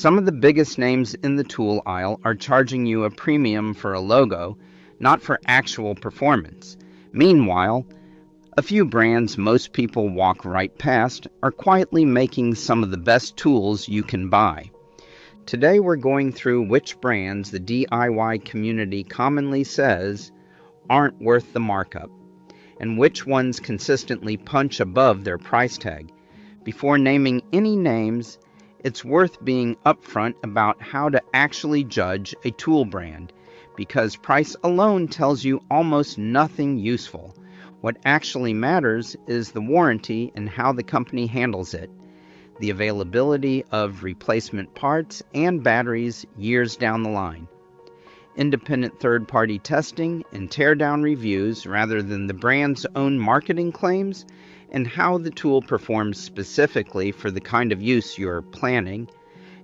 Some of the biggest names in the tool aisle are charging you a premium for a logo, not for actual performance. Meanwhile, a few brands most people walk right past are quietly making some of the best tools you can buy. Today we're going through which brands the DIY community commonly says aren't worth the markup, and which ones consistently punch above their price tag. Before naming any names, it's worth being upfront about how to actually judge a tool brand, because price alone tells you almost nothing useful. What actually matters is the warranty and how the company handles it, the availability of replacement parts and batteries years down the line, independent third-party testing and teardown reviews rather than the brand's own marketing claims, and how the tool performs specifically for the kind of use you're planning.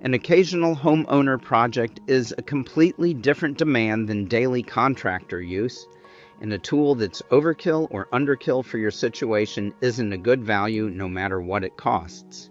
An occasional homeowner project is a completely different demand than daily contractor use, and a tool that's overkill or underkill for your situation isn't a good value no matter what it costs.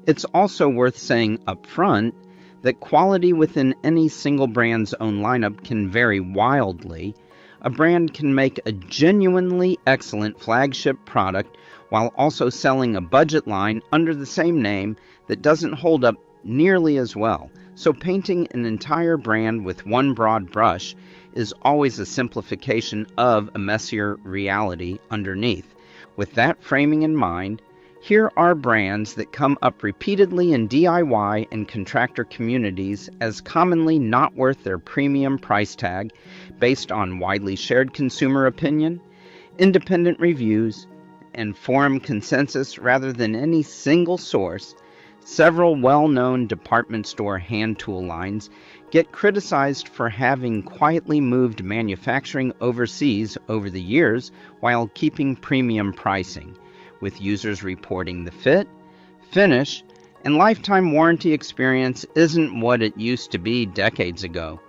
It's also worth saying up front that quality within any single brand's own lineup can vary wildly. A brand can make a genuinely excellent flagship product while also selling a budget line under the same name that doesn't hold up nearly as well. So painting an entire brand with one broad brush is always a simplification of a messier reality underneath. With that framing in mind, here are brands that come up repeatedly in DIY and contractor communities as commonly not worth their premium price tag based on widely shared consumer opinion, independent reviews, and forum consensus rather than any single source. Several well-known department store hand tool lines get criticized for having quietly moved manufacturing overseas over the years while keeping premium pricing, with users reporting the fit, finish, and lifetime warranty experience isn't what it used to be decades ago.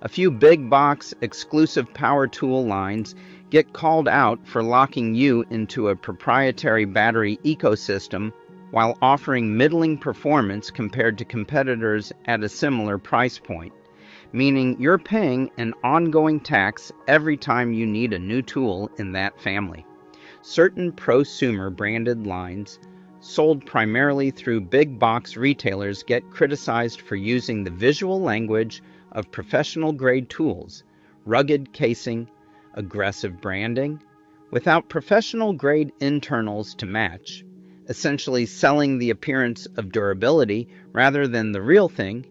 A few big box exclusive power tool lines get called out for locking you into a proprietary battery ecosystem while offering middling performance compared to competitors at a similar price point, meaning you're paying an ongoing tax every time you need a new tool in that family. Certain prosumer branded lines sold primarily through big box retailers get criticized for using the visual language of professional grade tools, rugged casing, aggressive branding, without professional grade internals to match, essentially selling the appearance of durability rather than the real thing.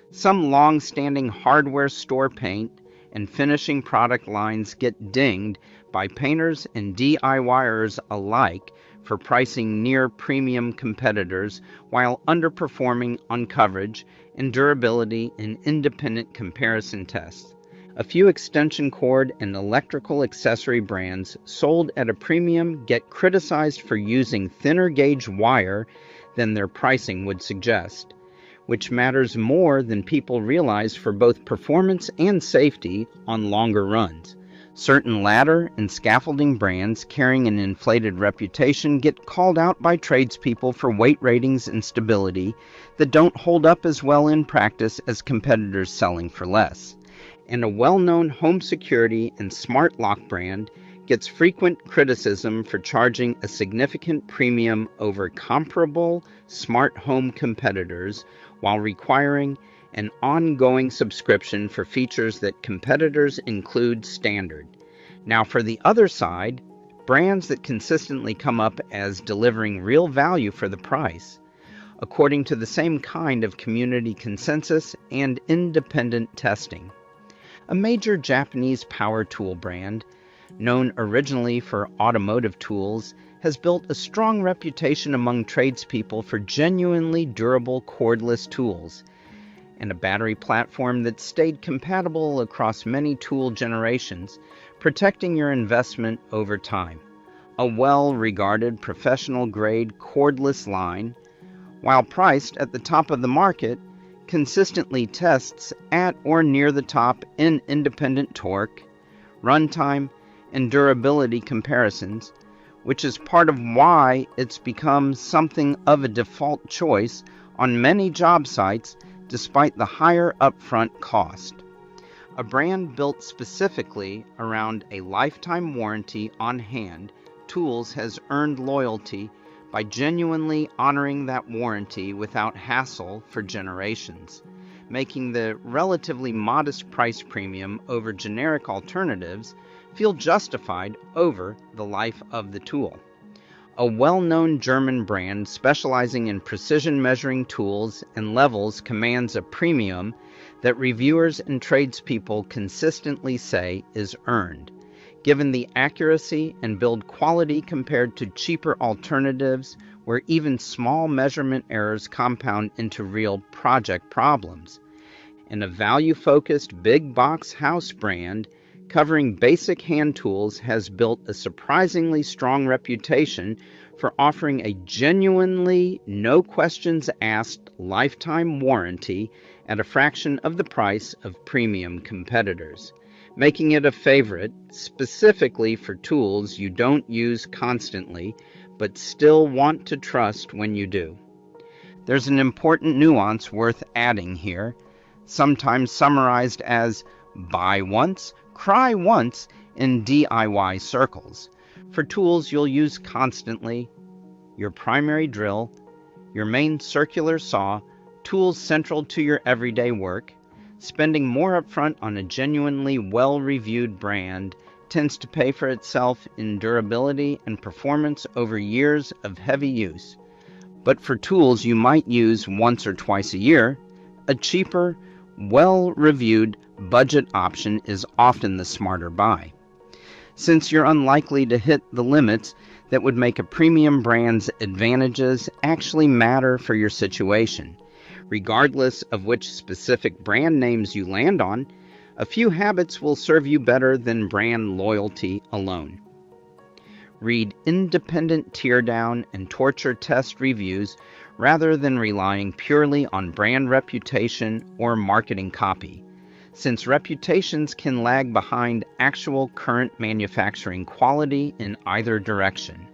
Some long-standing hardware store paint and finishing product lines get dinged by painters and DIYers alike for pricing near premium competitors while underperforming on coverage and durability in independent comparison tests. A few extension cord and electrical accessory brands sold at a premium get criticized for using thinner gauge wire than their pricing would suggest, which matters more than people realize for both performance and safety on longer runs. Certain ladder and scaffolding brands carrying an inflated reputation get called out by tradespeople for weight ratings and stability that don't hold up as well in practice as competitors selling for less. And a well-known home security and smart lock brand gets frequent criticism for charging a significant premium over comparable smart home competitors while requiring an ongoing subscription for features that competitors include standard. Now for the other side, brands that consistently come up as delivering real value for the price, according to the same kind of community consensus and independent testing. A major Japanese power tool brand, known originally for automotive tools, has built a strong reputation among tradespeople for genuinely durable cordless tools, and a battery platform that stayed compatible across many tool generations, protecting your investment over time. A well-regarded professional-grade cordless line, while priced at the top of the market, consistently tests at or near the top in independent torque, runtime, and durability comparisons, which is part of why it's become something of a default choice on many job sites despite the higher upfront cost. A brand built specifically around a lifetime warranty on hand tools has earned loyalty by genuinely honoring that warranty without hassle for generations, making the relatively modest price premium over generic alternatives feel justified over the life of the tool. A well-known German brand specializing in precision measuring tools and levels commands a premium that reviewers and tradespeople consistently say is earned, given the accuracy and build quality compared to cheaper alternatives where even small measurement errors compound into real project problems. And a value-focused big box house brand covering basic hand tools has built a surprisingly strong reputation for offering a genuinely no questions asked lifetime warranty at a fraction of the price of premium competitors, making it a favorite specifically for tools you don't use constantly but still want to trust when you do. There's an important nuance worth adding here, sometimes summarized as buy once, cry once in DIY circles. For tools you'll use constantly, your primary drill, your main circular saw, tools central to your everyday work, spending more upfront on a genuinely well-reviewed brand tends to pay for itself in durability and performance over years of heavy use. But for tools you might use once or twice a year, a cheaper, well-reviewed budget option is often the smarter buy, since you're unlikely to hit the limits that would make a premium brand's advantages actually matter for your situation. Regardless of which specific brand names you land on, a few habits will serve you better than brand loyalty alone. Read independent teardown and torture test reviews rather than relying purely on brand reputation or marketing copy, since reputations can lag behind actual current manufacturing quality in either direction.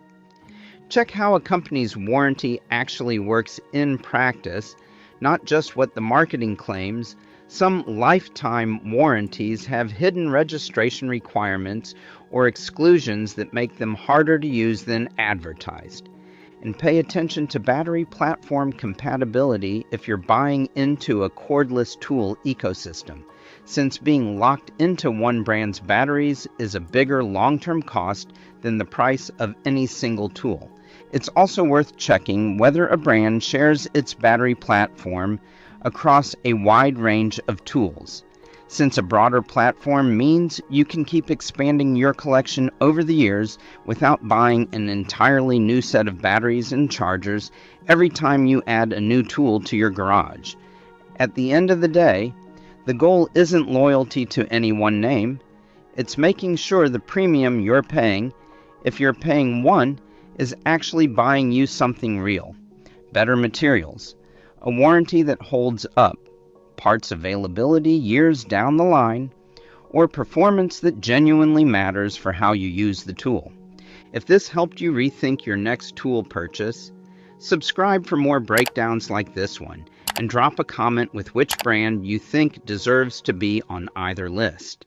Check how a company's warranty actually works in practice, not just what the marketing claims. Some lifetime warranties have hidden registration requirements or exclusions that make them harder to use than advertised. And pay attention to battery platform compatibility if you're buying into a cordless tool ecosystem, since being locked into one brand's batteries is a bigger long-term cost than the price of any single tool. It's also worth checking whether a brand shares its battery platform across a wide range of tools, since a broader platform means you can keep expanding your collection over the years without buying an entirely new set of batteries and chargers every time you add a new tool to your garage. At the end of the day, the goal isn't loyalty to any one name. It's making sure the premium you're paying, if you're paying one, is actually buying you something real, better materials, a warranty that holds up, parts availability years down the line, or performance that genuinely matters for how you use the tool. If this helped you rethink your next tool purchase, subscribe for more breakdowns like this one, and drop a comment with which brand you think deserves to be on either list.